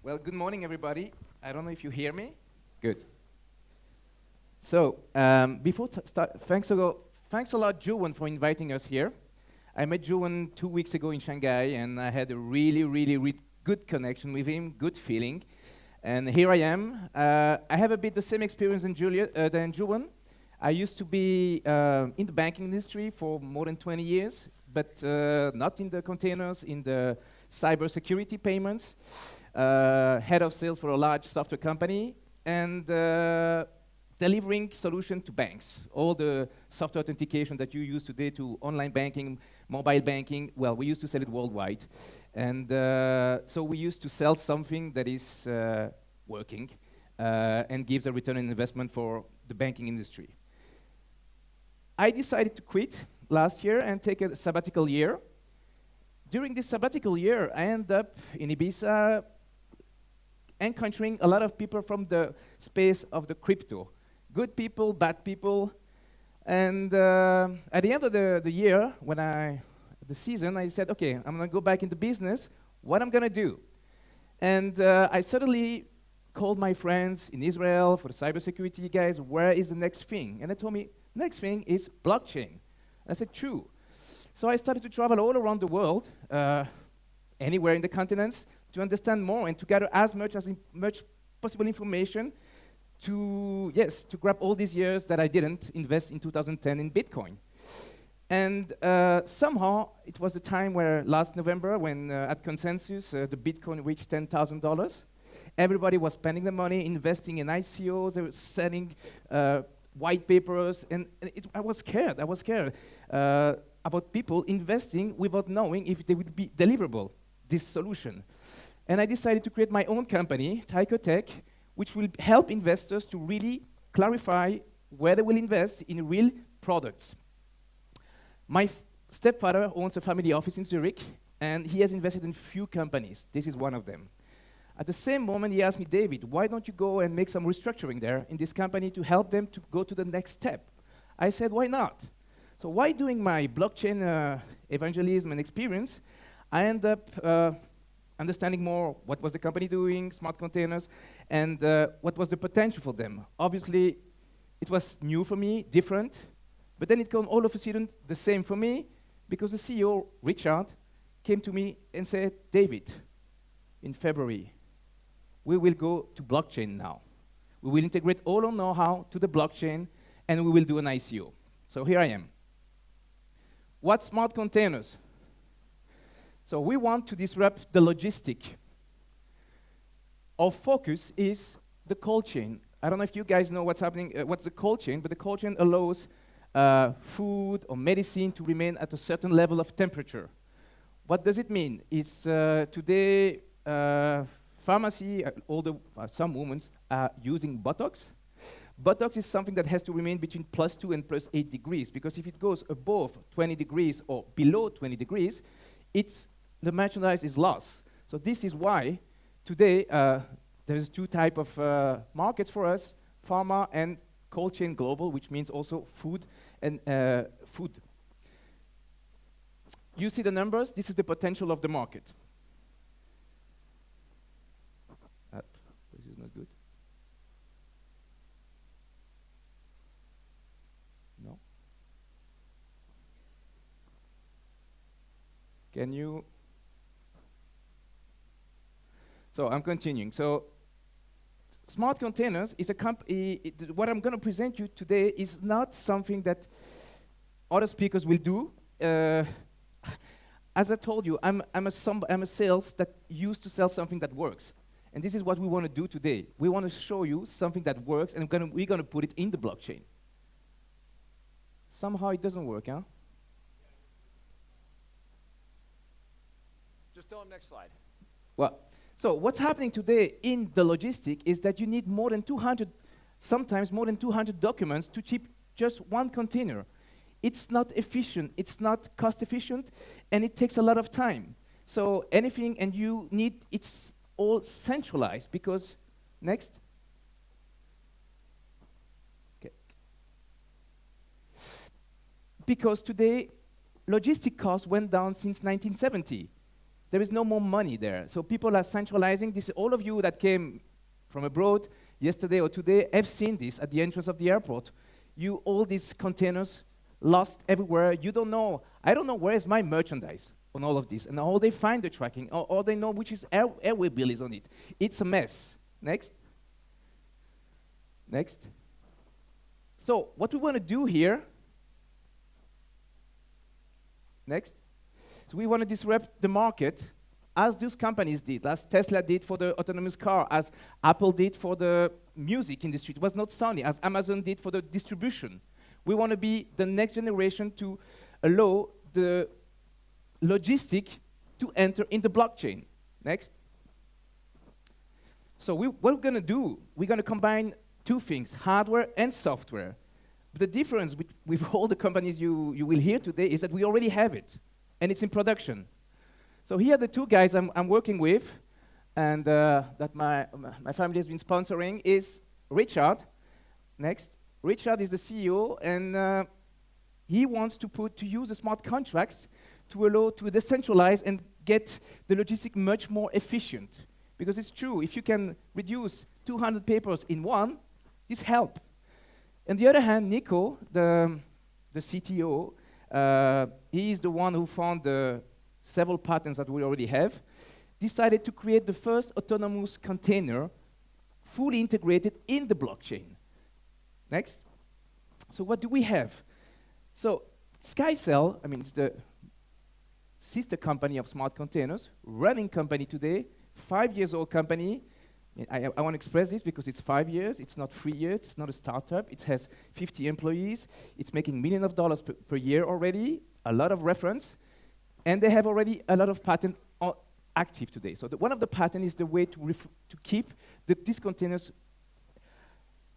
Well, good morning, everybody. I don't know if you hear me. Good. So, before start, thanks a lot, Juwon, for inviting us here. I met Juwon 2 weeks ago in Shanghai, and I had a really good connection with him, good feeling. And here I am. I have a bit the same experience than Juwon. I used to be in the banking industry for more than 20 years, but not in the containers, in the cybersecurity payments. Head of sales for a large software company, and delivering solution to banks. All the software authentication that you use today to online banking, mobile banking, well, we used to sell it worldwide. And so we used to sell something that is working and gives a return on investment for the banking industry. I decided to quit last year and take a sabbatical year. During this sabbatical year, I ended up in Ibiza encountering a lot of people from the space of the crypto. Good people, bad people. And at the end of the year, the season, I said, okay, I'm gonna go back into business. What I'm gonna do? And I suddenly called my friends in Israel for the cybersecurity guys, where is the next thing? And they told me, next thing is blockchain. I said, true. So I started to travel all around the world, anywhere in the continents, to understand more and to gather as much possible information to grab all these years that I didn't invest in 2010 in Bitcoin. And somehow, it was the time where last November, when at Consensus, the Bitcoin reached $10,000. Everybody was spending the money, investing in ICOs, they were selling white papers, and I was scared about people investing without knowing if they would be deliverable, this solution. And I decided to create my own company, Tycho Tech, which will help investors to really clarify where they will invest in real products. My stepfather owns a family office in Zurich, and he has invested in few companies. This is one of them. At the same moment, he asked me, David, why don't you go and make some restructuring there in this company to help them to go to the next step? I said, why not? So while doing my blockchain evangelism and experience, I ended up understanding more what was the company doing, smart containers, and what was the potential for them. Obviously, it was new for me, different, but then it came all of a sudden the same for me, because the CEO, Richard, came to me and said, David, in February, we will go to blockchain now. We will integrate all our know-how to the blockchain, and we will do an ICO. So here I am. What smart containers? So we want to disrupt the logistic. Our focus is the cold chain. I don't know if you guys know what's happening, what's the cold chain, but the cold chain allows food or medicine to remain at a certain level of temperature. What does it mean? It's today, pharmacy, some women are using Botox. Botox is something that has to remain between +2 and +8 degrees, because if it goes above 20 degrees or below 20 degrees, the merchandise is lost. So this is why today there's two types of markets for us, pharma and cold chain global, which means also food and food. You see the numbers? This is the potential of the market. This is not good. No? Can you? So I'm continuing. So smart containers is a company. What I'm going to present you today is not something that other speakers will do. As I told you, I'm a sales that used to sell something that works. And this is what we want to do today. We want to show you something that works, and we're going to put it in the blockchain. Somehow it doesn't work, huh? Just tell them next slide. Well, so what's happening today in the logistic is that you need more than 200, sometimes more than 200 documents to ship just one container. It's not efficient, it's not cost efficient, and it takes a lot of time. So anything, and you need, it's all centralized, because, next. Okay. Because today, logistic costs went down since 1970. there is no more money there. So people are centralizing this. All of you that came from abroad yesterday or today have seen this at the entrance of the airport. All these containers lost everywhere. You don't know. I don't know where is my merchandise on all of this. And all they find the tracking, or they know which is airway bill is on it. It's a mess. Next. Next. So what we want to do here, next. So we want to disrupt the market as those companies did, as Tesla did for the autonomous car, as Apple did for the music industry. It was not Sony, as Amazon did for the distribution. We want to be the next generation to allow the logistic to enter in the blockchain. Next. So what we're going to do, we're going to combine two things, hardware and software. But the difference with all the companies you will hear today is that we already have it, and it's in production. So here are the two guys I'm working with, and that my family has been sponsoring, is Richard. Next. Richard is the CEO, and he wants to use the smart contracts to allow to decentralize and get the logistics much more efficient. Because it's true, if you can reduce 200 papers in one, this helps. On the other hand, Nico, the CTO, he is the one who found the several patents that we already have, decided to create the first autonomous container fully integrated in the blockchain. Next. So what do we have? So SkyCell, I mean, it's the sister company of Smart Containers, running company today, 5-year-old company. I want to express this because it's 5 years, it's not 3 years, it's not a startup, it has 50 employees, it's making millions of dollars per year already, a lot of reference, and they have already a lot of patents active today. So one of the patents is the way to keep these containers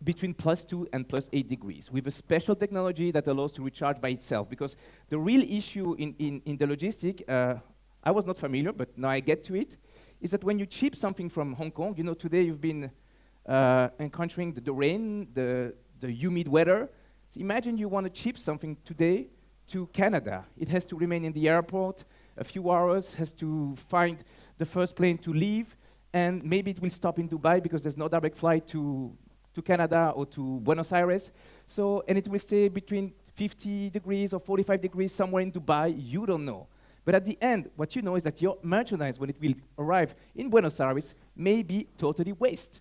between +2 and +8 degrees with a special technology that allows to recharge by itself. Because the real issue in the logistic, I was not familiar, but now I get to it, is that when you ship something from Hong Kong, you know, today you've been encountering the rain, the humid weather. So imagine you want to ship something today to Canada. It has to remain in the airport a few hours, has to find the first plane to leave, and maybe it will stop in Dubai because there's no direct flight to Canada or to Buenos Aires. So, and it will stay between 50 degrees or 45 degrees somewhere in Dubai, you don't know. But at the end, what you know is that your merchandise, when it will arrive in Buenos Aires, may be totally waste.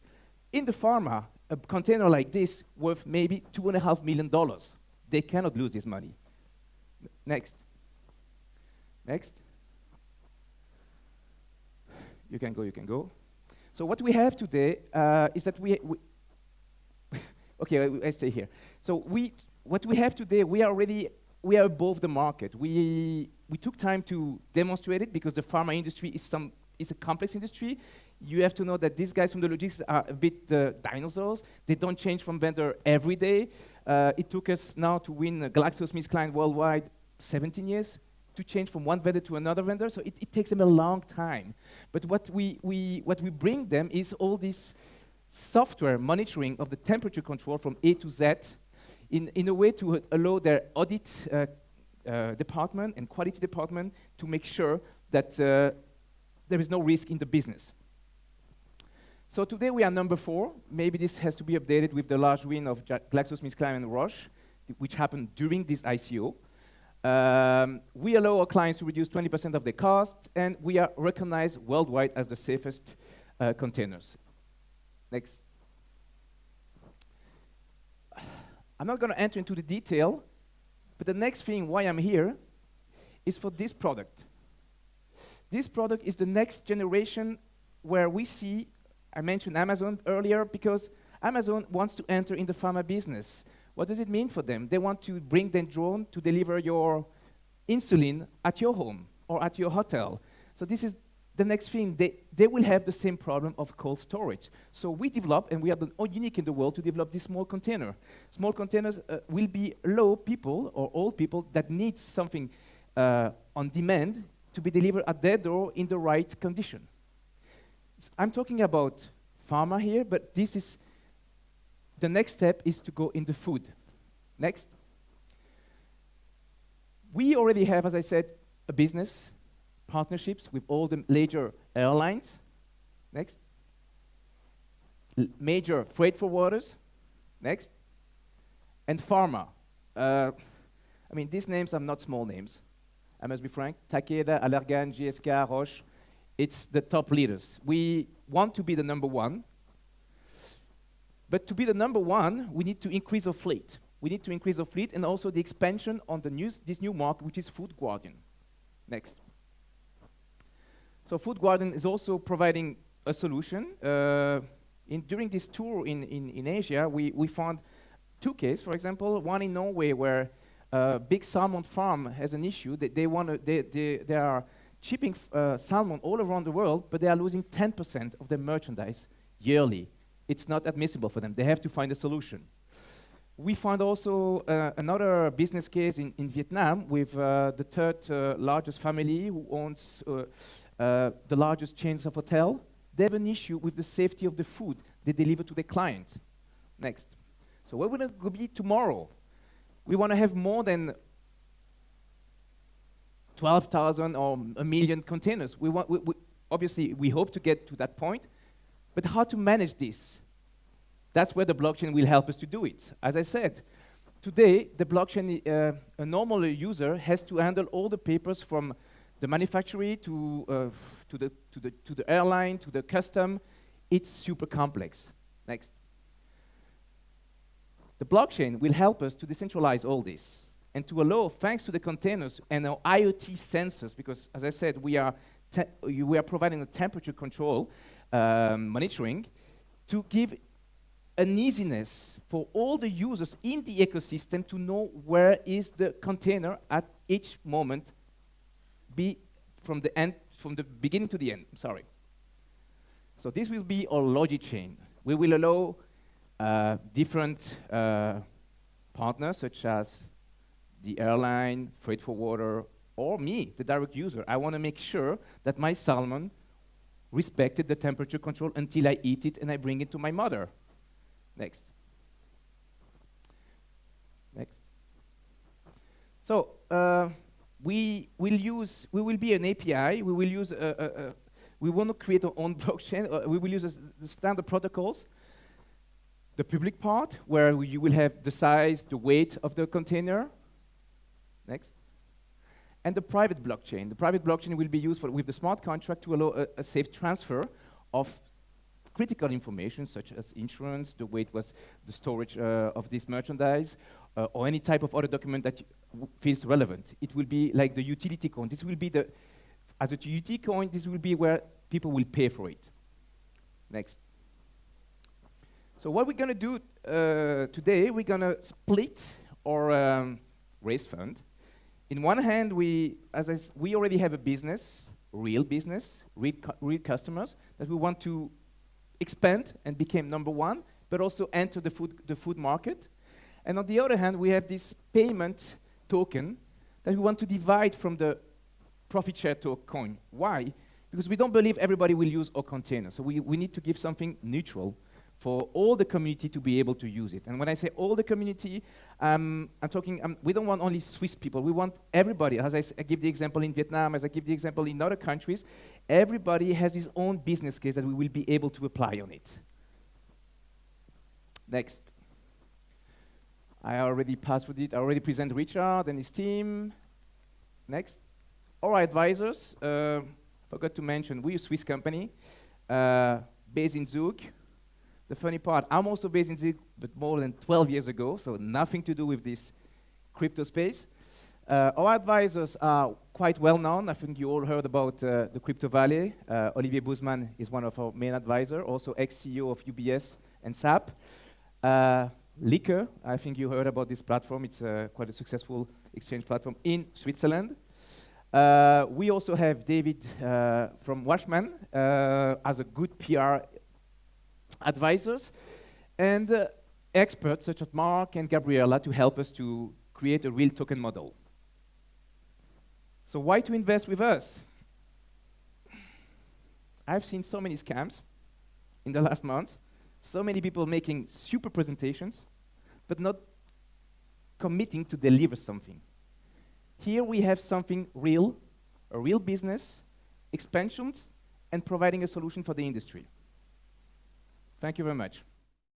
In the pharma, a container like this worth maybe $2.5 million. They cannot lose this money. Next. Next. You can go. So what we have today is that okay, I stay here. So what we have today, we are above the market. We took time to demonstrate it because the pharma industry is a complex industry. You have to know that these guys from the logistics are a bit dinosaurs. They don't change from vendor every day. It took us now to win GlaxoSmithKline worldwide 17 years to change from one vendor to another vendor. So it takes them a long time. But what we bring them is all this software monitoring of the temperature control from A to Z in a way to allow their audit department and quality department to make sure that there is no risk in the business. So today we are number 4. Maybe this has to be updated with the large win of GlaxoSmithKline and Roche, which happened during this ICO. We allow our clients to reduce 20% of their costs, and we are recognized worldwide as the safest containers. Next. I'm not going to enter into the detail, but the next thing why I'm here is for this product. This product is the next generation where we see, I mentioned Amazon earlier, because Amazon wants to enter in the pharma business. What does it mean for them? They want to bring their drone to deliver your insulin at your home or at your hotel. So this is the next thing. They will have the same problem of cold storage. So we develop, and we are the unique in the world to develop this small container. Small containers will be low people or old people that need something on demand to be delivered at their door in the right condition. I'm talking about pharma here, but this is the next step is to go into food. Next. We already have, as I said, a business. partnerships with all the major airlines. Next. Major freight forwarders. Next. And pharma. I mean, these names are not small names. I must be frank. Takeda, Allergan, GSK, Roche. It's the top leaders. We want to be the number one. But to be the number one, we need to increase our fleet. We need to increase our fleet and also the expansion on this new market, which is Food Guardian. Next. So Food Guardian is also providing a solution. During this tour in Asia, we found two cases. For example, one in Norway where a big salmon farm has an issue. They are shipping salmon all around the world, but they are losing 10% of their merchandise yearly. It's not admissible for them. They have to find a solution. We found also another business case in Vietnam with the third largest family who owns the largest chains of hotel. They have an issue with the safety of the food they deliver to their clients. Next. So where will it be tomorrow? We want to have more than 12,000 or a million containers. Obviously, we hope to get to that point. But how to manage this? That's where the blockchain will help us to do it. As I said, today, the blockchain, a normal user has to handle all the papers from the manufacturer to the airline, to the custom. It's super complex. Next. The blockchain will help us to decentralize all this and to allow, thanks to the containers and our IoT sensors, because as I said, we are providing a temperature control monitoring to give an easiness for all the users in the ecosystem to know where is the container at each moment, from the beginning to the end. Sorry. So this will be our logic chain. We will allow different partners, such as the airline, freight forwarder, or me, the direct user. I want to make sure that my salmon respected the temperature control until I eat it and I bring it to my mother. Next. Next. So we will be an API. We will use we want to create our own blockchain. We will use the standard protocols. The public part, where you will have the size, the weight of the container. Next. And the private blockchain. The private blockchain will be used with the smart contract to allow a safe transfer of critical information, such as insurance, the weight was the storage of this merchandise, or any type of other document that feels relevant. It will be like the utility coin. This will be as a utility coin, this will be where people will pay for it. Next. So what we're going to do today, we're going to split our raise fund. In one hand, we already have a business, real customers that we want to expand and become number one, but also enter the food market. And on the other hand, we have this payment token that we want to divide from the profit share coin. Why? Because we don't believe everybody will use our container. So we need to give something neutral for all the community to be able to use it. And when I say all the community, I'm talking, we don't want only Swiss people. We want everybody. As I give the example in Vietnam, as I give the example in other countries, everybody has his own business case that we will be able to apply on it. Next. I already passed with it. I already presented Richard and his team. Next. Our advisors, forgot to mention, we're a Swiss company based in Zug. The funny part, I'm also based in Zug, but more than 12 years ago, so nothing to do with this crypto space. Our advisors are quite well known. I think you all heard about the Crypto Valley. Olivier Bouzman is one of our main advisors, also ex-CEO of UBS and SAP. Liquor, I think you heard about this platform. It's quite a successful exchange platform in Switzerland. We also have David from Washman as a good PR advisors, and experts such as Mark and Gabriella to help us to create a real token model. So why to invest with us? I've seen so many scams in the last month, so many people making super presentations, but not committing to deliver something. Here we have something real, a real business, expansions, and providing a solution for the industry. Thank you very much.